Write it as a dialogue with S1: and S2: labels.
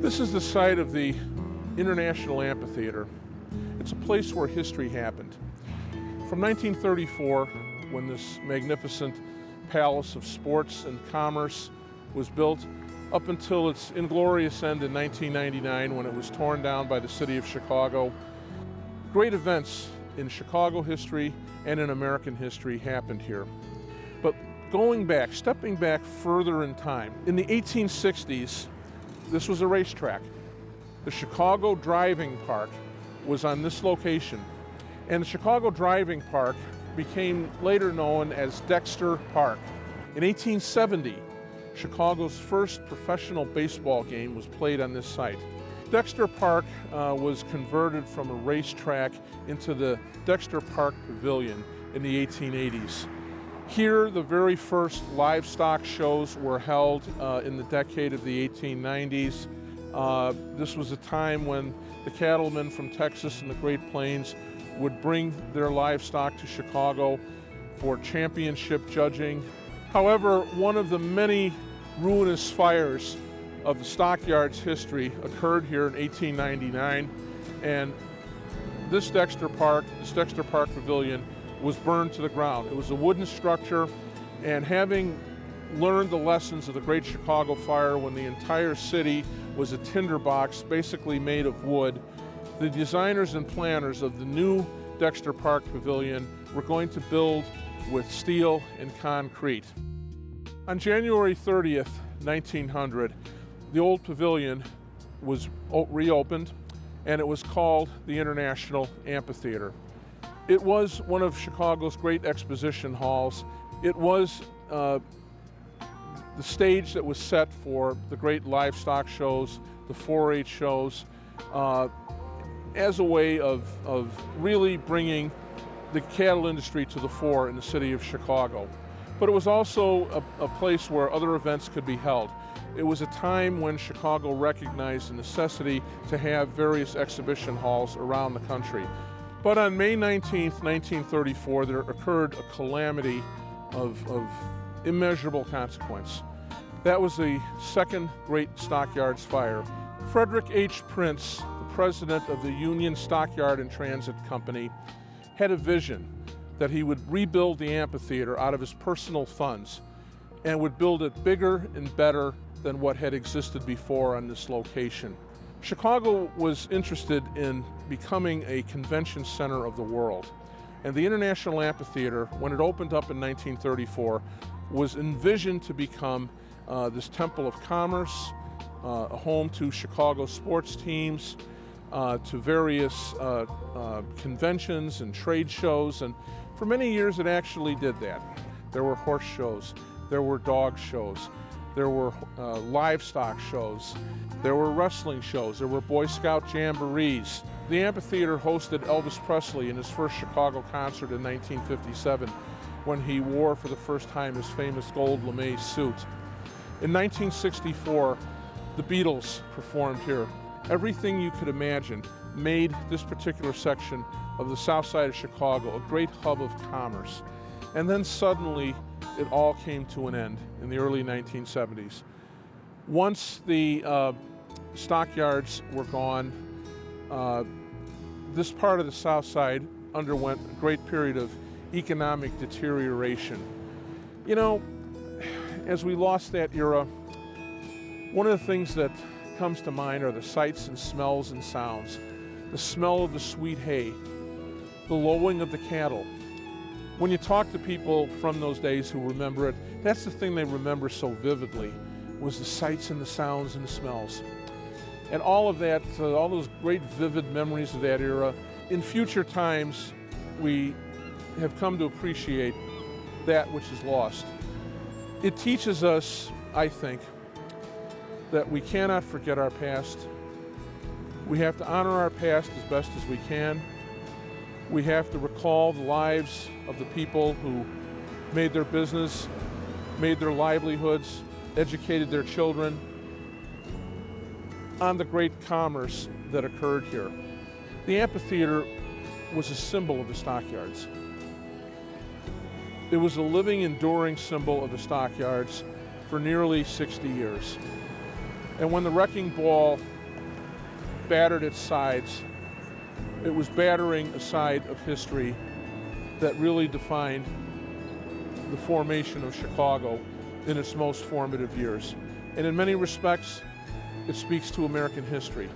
S1: This is the site of the International Amphitheater. It's a place where history happened. From 1934, when this magnificent palace of sports and commerce was built, up until its inglorious end in 1999, when it was torn down by the city of Chicago. Great events in Chicago history and in American history happened here. But going back, stepping back further in time, in the 1860s, this was a racetrack. The Chicago Driving Park was on this location, and the Chicago Driving Park became later known as Dexter Park. In 1870, Chicago's first professional baseball game was played on this site. Dexter Park was converted from a racetrack into the Dexter Park Pavilion in the 1880s. Here, the very first livestock shows were held in the decade of the 1890s. This was a time when the cattlemen from Texas and the Great Plains would bring their livestock to Chicago for championship judging. However, one of the many ruinous fires of the stockyards history occurred here in 1899, and this Dexter Park Pavilion was burned to the ground. It was a wooden structure, and having learned the lessons of the Great Chicago Fire when the entire city was a tinderbox basically made of wood, the designers and planners of the new Dexter Park Pavilion were going to build with steel and concrete. On January 30th, 1900, the old pavilion was reopened, and it was called the International Amphitheater. It was one of Chicago's great exposition halls. It was the stage that was set for the great livestock shows, the 4-H shows, as a way of really bringing the cattle industry to the fore in the city of Chicago. But it was also a place where other events could be held. It was a time when Chicago recognized the necessity to have various exhibition halls around the country. But on May 19th, 1934, there occurred a calamity of immeasurable consequence. That was the second Great Stockyards Fire. Frederick H. Prince, the president of the Union Stockyard and Transit Company, had a vision that he would rebuild the amphitheater out of his personal funds and would build it bigger and better than what had existed before on this location. Chicago was interested in becoming a convention center of the world, and the International Amphitheater, when it opened up in 1934, was envisioned to become this temple of commerce, a home to Chicago sports teams, to various conventions and trade shows, and for many years it actually did that. There were horse shows, there were dog shows, there were livestock shows, there were wrestling shows, there were Boy Scout jamborees. The amphitheater hosted Elvis Presley in his first Chicago concert in 1957, when he wore for the first time his famous gold lame suit. In 1964, the Beatles performed here. Everything you could imagine made this particular section of the south side of Chicago a great hub of commerce. And then suddenly, it all came to an end in the early 1970s. Once the stockyards were gone, this part of the south side underwent a great period of economic deterioration. You know, as we lost that era, one of the things that comes to mind are the sights and smells and sounds. The smell of the sweet hay, the lowing of the cattle. When you talk to people from those days who remember it, that's the thing they remember so vividly, was the sights and the sounds and the smells. And all of that, all those great vivid memories of that era, in future times, we have come to appreciate that which is lost. It teaches us, I think, that we cannot forget our past. We have to honor our past as best as we can. We have to recall the lives of the people who made their business, made their livelihoods, educated their children on the great commerce that occurred here. The amphitheater was a symbol of the stockyards. It was a living, enduring symbol of the stockyards for nearly 60 years. And when the wrecking ball battered its sides, it was battering a side of history that really defined the formation of Chicago in its most formative years. And in many respects, it speaks to American history.